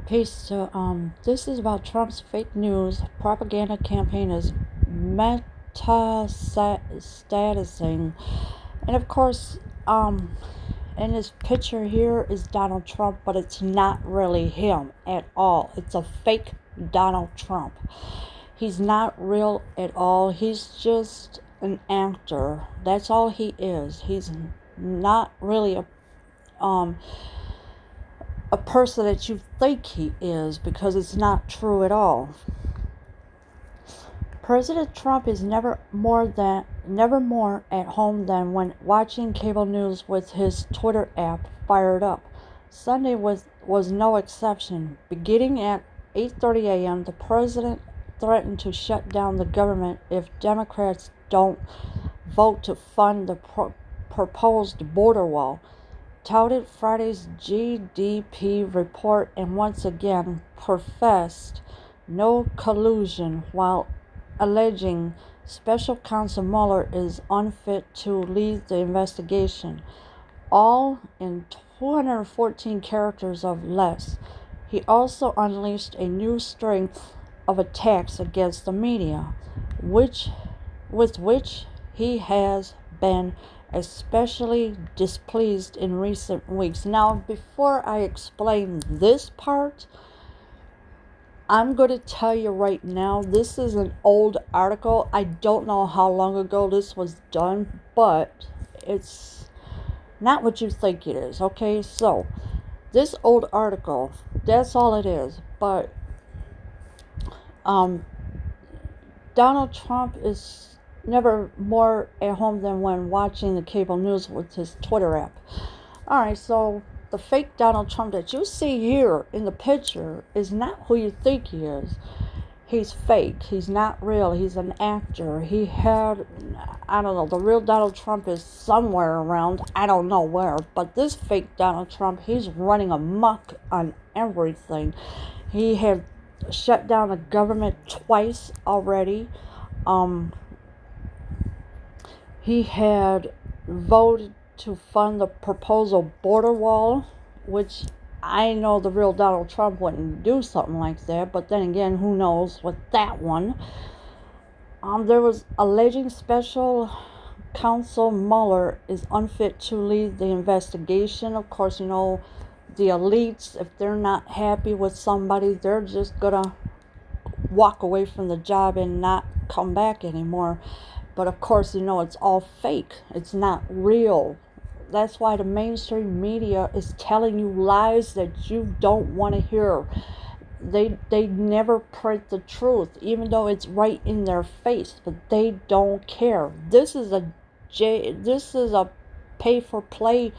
Peace to this is about Trump's fake news propaganda campaign is metastasizing. And of course, in this picture here is Donald Trump, but it's not really him at all. It's a fake Donald Trump. He's not real at all. He's just an actor. That's all he is. He's not really a person that you think he is, because it's not true at all. President Trump is never more at home than when watching cable news with his Twitter app fired up. Sunday was no exception. Beginning at 8:30 a.m., the president threatened to shut down the government if Democrats don't vote to fund the proposed border wall, touted Friday's GDP report, and once again professed no collusion while alleging Special Counsel Mueller is unfit to lead the investigation, all in 214 characters or less. He also unleashed a new string of attacks against the media, with which he has been especially displeased in recent weeks. Now, before I explain this part, I'm going to tell you right now, this is an old article. I don't know how long ago this was done, but it's not what you think it is, okay? So, this old article, that's all it is. But Donald Trump is never more at home than when watching the cable news with his Twitter app. Alright, so the fake Donald Trump that you see here in the picture is not who you think he is. He's fake. He's not real. He's an actor. I don't know, the real Donald Trump is somewhere around. I don't know where. But this fake Donald Trump, he's running amok on everything. He had shut down the government twice already. He had voted to fund the proposal border wall, which I know the real Donald Trump wouldn't do something like that, but then again, who knows with that one. There was alleging Special Counsel Mueller is unfit to lead the investigation. Of course, you know, the elites, if they're not happy with somebody, they're just gonna walk away from the job and not come back anymore. But of course, you know, it's all fake. It's not real. That's why the mainstream media is telling you lies that you don't want to hear. They never print the truth, even though it's right in their face, but they don't care. This is a pay for play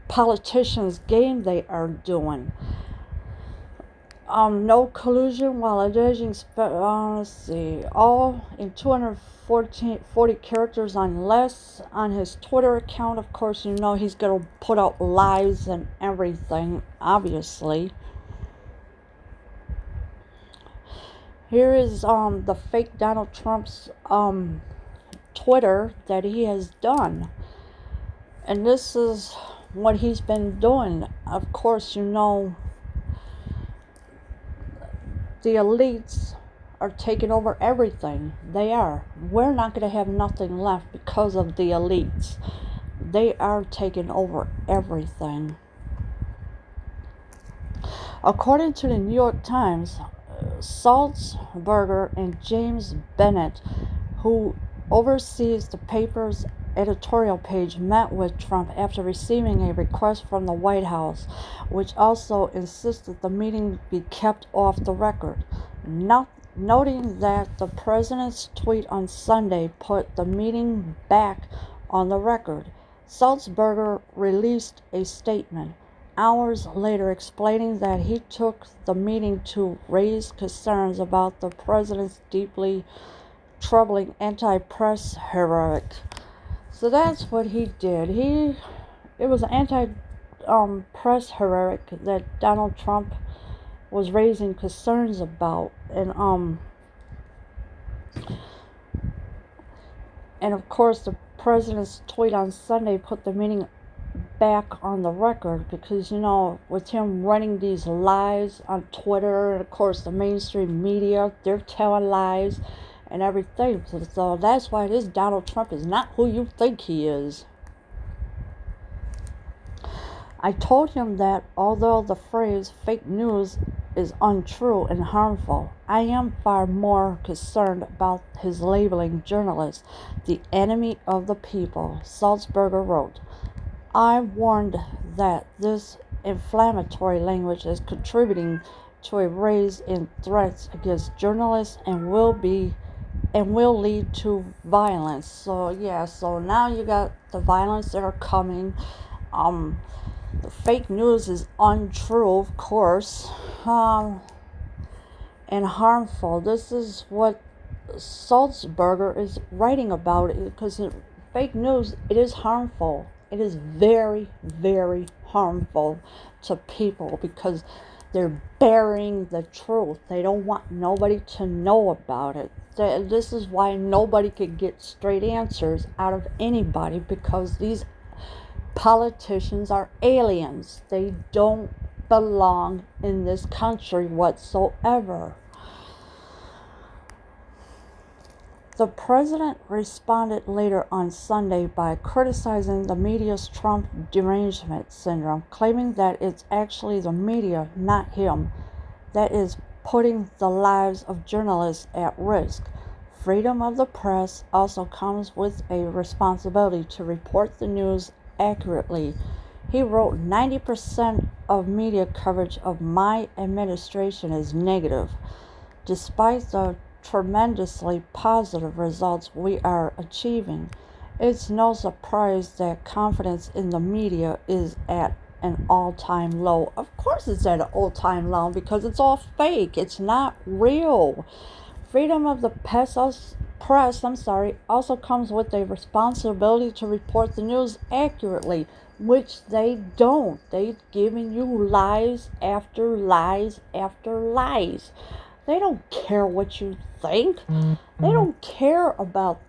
politicians game they are doing. No collusion while alleging, let's see, all in 240 characters on less on his Twitter account. Of course, you know he's going to put out lies and everything, obviously. Here is the fake Donald Trump's Twitter that he has done. And this is what he's been doing. Of course, you know, the elites are taking over everything. They are. We're not going to have nothing left because of the elites. They are taking over everything. According to the New York Times, Salzberger and James Bennett, who oversees the paper's editorial page, met with Trump after receiving a request from the White House, which also insisted the meeting be kept off the record, noting that the president's tweet on Sunday put the meeting back on the record. Salzberger released a statement hours later explaining that he took the meeting to raise concerns about the president's deeply troubling anti-press rhetoric. So that's what he did. It was anti-press rhetoric that Donald Trump was raising concerns about, and of course the president's tweet on Sunday put the meeting back on the record because, with him running these lies on Twitter, and of course the mainstream media, they're telling lies and everything. So that's why this Donald Trump is not who you think he is. I told him that although the phrase fake news is untrue and harmful, I am far more concerned about his labeling journalists the enemy of the people, Sulzberger wrote. I warned that this inflammatory language is contributing to a rise in threats against journalists and will lead to violence. So now you got the violence that are coming. The fake news is untrue, of course, and harmful. This is what Sulzberger is writing about, because fake news, it is harmful. It is very, very harmful to people because they're burying the truth. They don't want nobody to know about it. This is why nobody could get straight answers out of anybody, because these politicians are aliens. They don't belong in this country whatsoever. The president responded later on Sunday by criticizing the media's Trump derangement syndrome, claiming that it's actually the media, not him, that is putting the lives of journalists at risk. Freedom of the press also comes with a responsibility to report the news accurately. He wrote, 90% of media coverage of my administration is negative. Despite the tremendously positive results we are achieving, it's no surprise that confidence in the media is at an all-time low. Of course it's at an all-time low because it's all fake. It's not real. Freedom of the press also comes with a responsibility to report the news accurately, which they don't. They've given you lies after lies after lies. They don't care what you think. They don't care about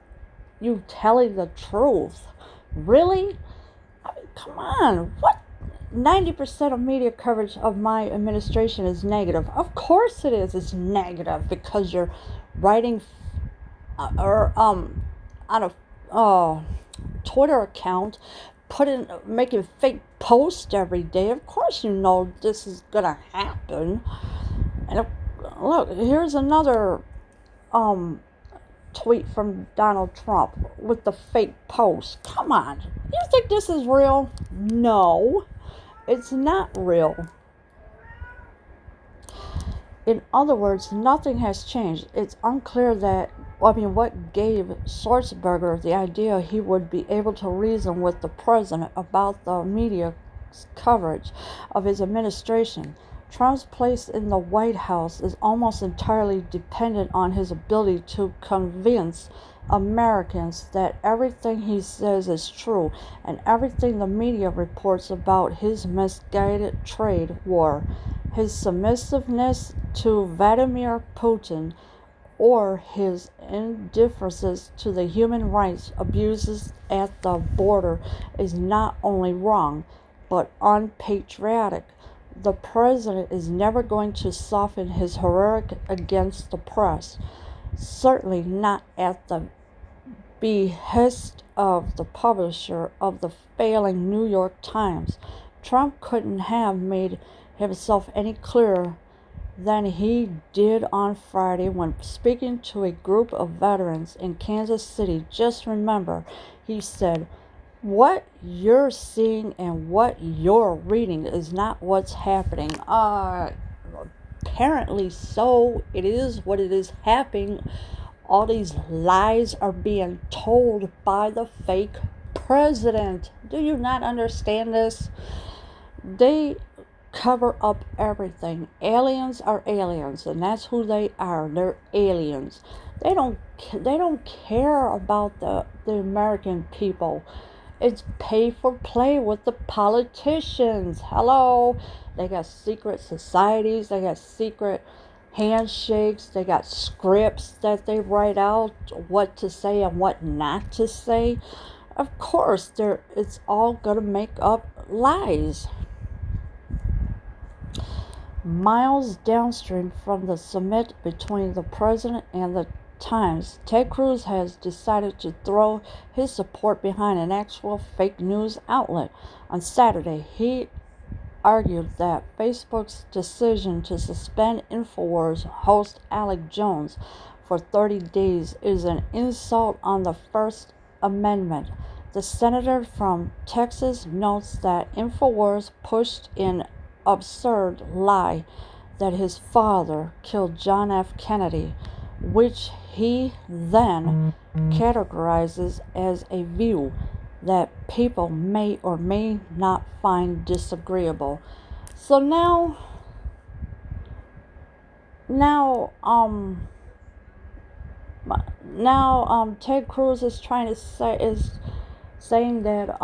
you telling the truth. Really? I mean, come on. What? 90% of media coverage of my administration is negative. Of course it is. It's negative because you're writing on a Twitter account, making fake posts every day. Of course you know this is gonna happen. And look, here's another tweet from Donald Trump with the fake post. Come on. You think this is real? No, it's not real. In other words, nothing has changed. It's unclear what gave Sulzberger the idea he would be able to reason with the president about the media's coverage of his administration. Trump's place in the White House is almost entirely dependent on his ability to convince Americans that everything he says is true and everything the media reports about his misguided trade war, his submissiveness to Vladimir Putin, or his indifference to the human rights abuses at the border is not only wrong, but unpatriotic. The president is never going to soften his rhetoric against the press, certainly not at the behest of the publisher of the failing New York Times. Trump couldn't have made himself any clearer than he did on Friday when speaking to a group of veterans in Kansas City. Just remember, he said, what you're seeing and what you're reading is not what's happening. Apparently so. It is what it is happening. All these lies are being told by the fake president. Do you not understand this? They cover up everything. Aliens are aliens, and that's who they are. They're aliens. They don't care about the American people. It's pay for play with the politicians. Hello. They got secret societies. They got secret handshakes. They got scripts that they write out what to say and what not to say. Of course, it's all gonna make up lies. Miles downstream from the summit between the president and the Times, Ted Cruz has decided to throw his support behind an actual fake news outlet. On Saturday, he argued that Facebook's decision to suspend InfoWars host Alex Jones for 30 days is an insult on the First Amendment. The senator from Texas notes that InfoWars pushed an absurd lie that his father killed John F. Kennedy, which he then categorizes as a view that people may or may not find disagreeable. So now Ted Cruz is saying that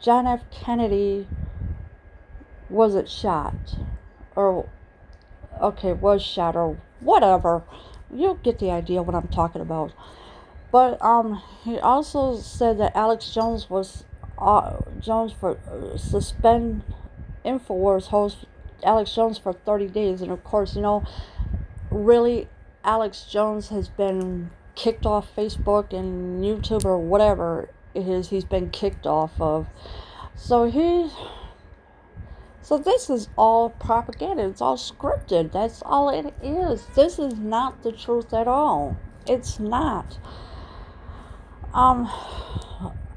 John F. Kennedy wasn't shot, or was shot, or whatever. You'll get the idea what I'm talking about. But he also said that Alex Jones was suspend InfoWars host Alex Jones for 30 days, and of course, really, Alex Jones has been kicked off Facebook and YouTube or whatever it is he's been kicked off of. So this is all propaganda. It's all scripted. That's all it is. This is not the truth at all. It's not.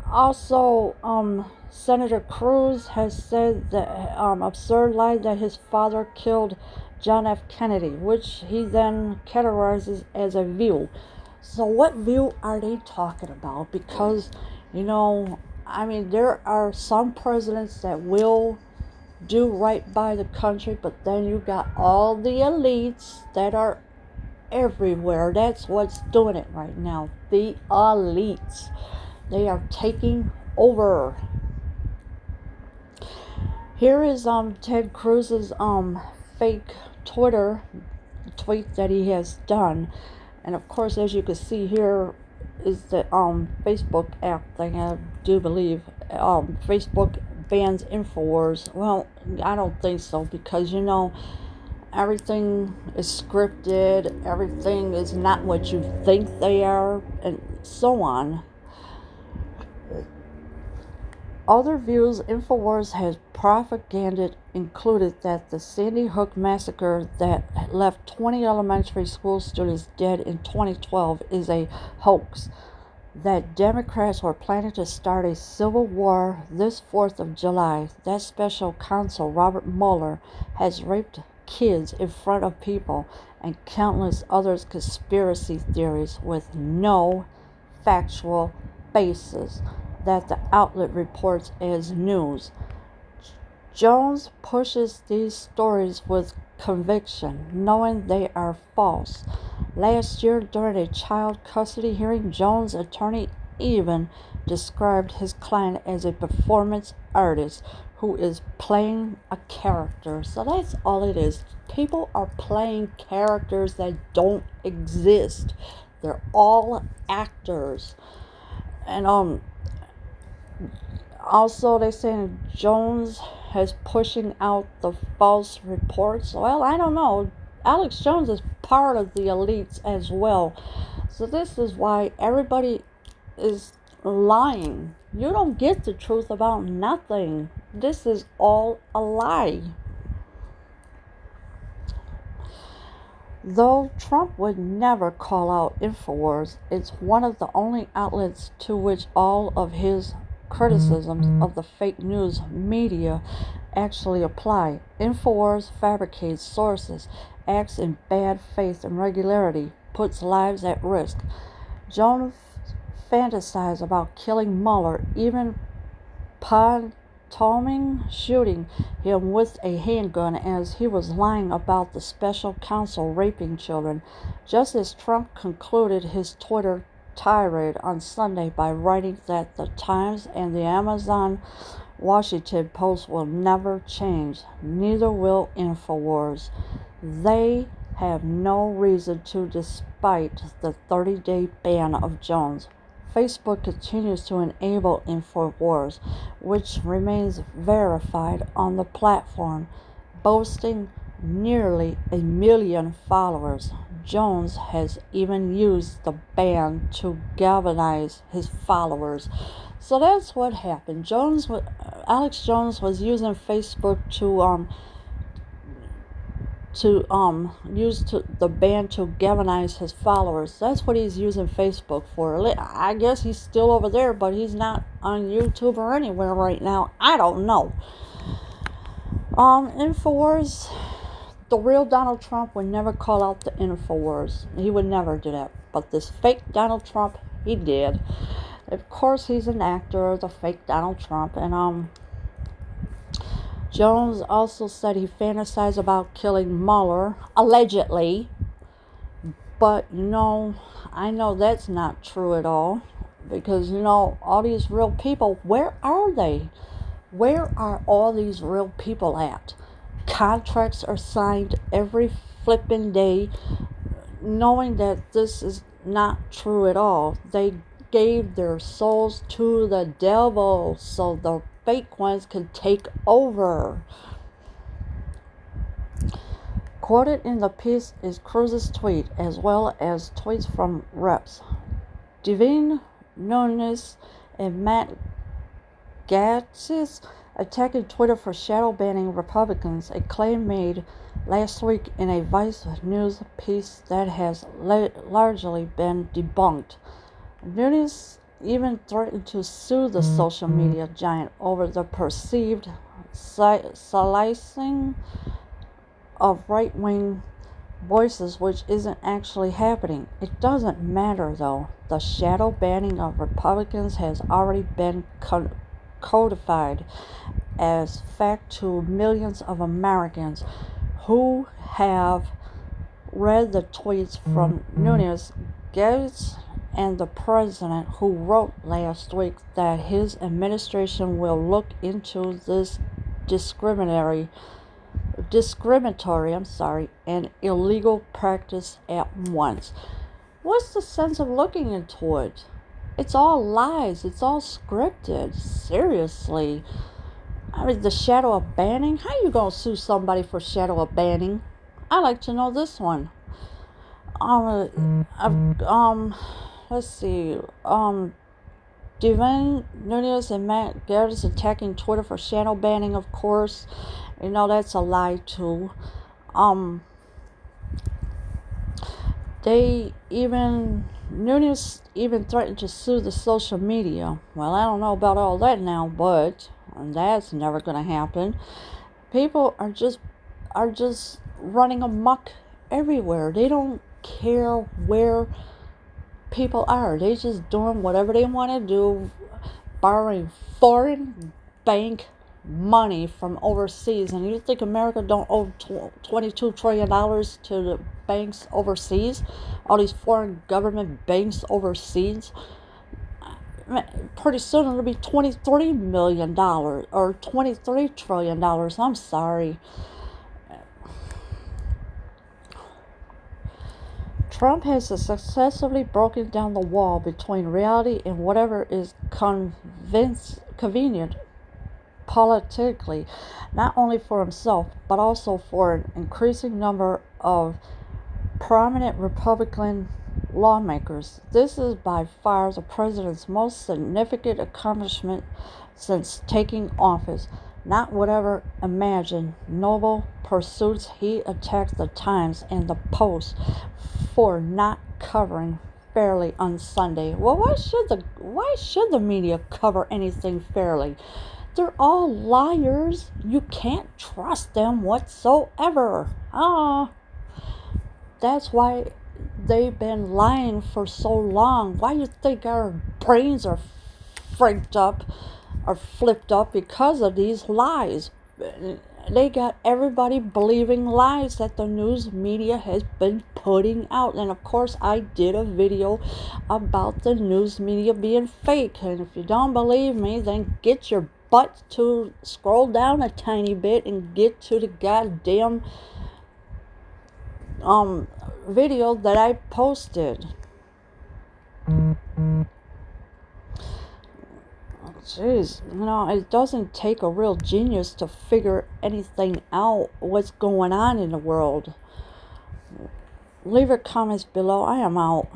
Also, Senator Cruz has said that absurd lie that his father killed John F. Kennedy, which he then categorizes as a view. So what view are they talking about? Because, there are some presidents that will do right by the country, but then you got all the elites that are everywhere. That's what's doing it right now. The elites. They are taking over. Here is Ted Cruz's fake Twitter tweet that he has done. And of course, as you can see here is the Facebook app thing. I do believe Facebook bans InfoWars. Well, I don't think so, because everything is scripted, everything is not what you think they are, and so on. Other views InfoWars has propagandized included that the Sandy Hook massacre that left 20 elementary school students dead in 2012 is a hoax, that Democrats were planning to start a civil war this 4th of July, that special counsel Robert Mueller has raped kids in front of people, and countless other conspiracy theories with no factual basis that the outlet reports as news. Jones pushes these stories with conviction, knowing they are false. Last year, during a child custody hearing, Jones' attorney even described his client as a performance artist who is playing a character. So that's all it is. People are playing characters that don't exist. They're all actors. And also, they're saying Jones is pushing out the false reports. Well, I don't know. Alex Jones is part of the elites as well. So this is why everybody is lying. You don't get the truth about nothing. This is all a lie. Though Trump would never call out InfoWars, it's one of the only outlets to which all of his criticisms of the fake news media actually apply. InfoWars fabricates sources, acts in bad faith and regularity, puts lives at risk. Jones fantasized about killing Mueller, even pantomiming shooting him with a handgun as he was lying about the special counsel raping children, just as Trump concluded his Twitter tirade on Sunday by writing that the Times and the Amazon Washington Post will never change. Neither will InfoWars. They have no reason to despite the 30-day ban of Jones. Facebook continues to enable InfoWars, which remains verified on the platform, boasting nearly 1 million followers. Jones has even used the ban to galvanize his followers. So that's what happened. Alex Jones was using Facebook to use the ban to galvanize his followers. That's what he's using Facebook for. I guess he's still over there, but he's not on YouTube or anywhere right now. I don't know. InfoWars, the real Donald Trump would never call out the InfoWars. He would never do that. But this fake Donald Trump, he did. Of course, he's an actor, the fake Donald Trump, and Jones also said he fantasized about killing Mueller, allegedly. But, I know that's not true at all. Because, all these real people, where are they? Where are all these real people at? Contracts are signed every flipping day, knowing that this is not true at all. They gave their souls to the devil so the fake ones can take over. Quoted in the piece is Cruz's tweet, as well as tweets from Reps. Devin Nunes and Matt Gaetz attacking Twitter for shadow banning Republicans, a claim made last week in a Vice News piece that has largely been debunked. Nunes even threatened to sue the social media giant over the perceived silencing of right-wing voices, which isn't actually happening. It doesn't matter, though. The shadow banning of Republicans has already been codified as fact to millions of Americans who have read the tweets from Nunes, Gaetz, and the president, who wrote last week that his administration will look into this discriminatory and illegal practice at once. What's the sense of looking into it? It's all lies. It's all scripted. Seriously. I mean, the shadow of banning? How you gonna sue somebody for shadow of banning? I'd like to know this one. Let's see. Devin Nunes and Matt Gaetz attacking Twitter for shadow banning, of course. That's a lie, too. Nunes even threatened to sue the social media. Well, I don't know about all that now, but that's never going to happen. People are just running amok everywhere. They don't care where people are. They just doing whatever they want to do, borrowing foreign bank money from overseas. And you think America don't owe $22 trillion to the banks overseas? All these foreign government banks overseas? Pretty soon it'll be $23 million or $23 trillion. I'm sorry. Trump has successfully broken down the wall between reality and whatever is convenient politically, not only for himself, but also for an increasing number of prominent Republican lawmakers. This is by far the president's most significant accomplishment since taking office. Not whatever imagined noble pursuits he attacked the Times and the Post for not covering fairly on Sunday. Well, why should the media cover anything fairly? They're all liars. You can't trust them whatsoever. That's why they've been lying for so long. Why do you think our brains are freaked up or flipped up? Because of these lies. They got everybody believing lies that the news media has been putting out. And of course, I did a video about the news media being fake. And if you don't believe me, then get your butt to scroll down a tiny bit and get to the goddamn video that I posted. Jeez, it doesn't take a real genius to figure anything out what's going on in the world. Leave your comments below. I am out.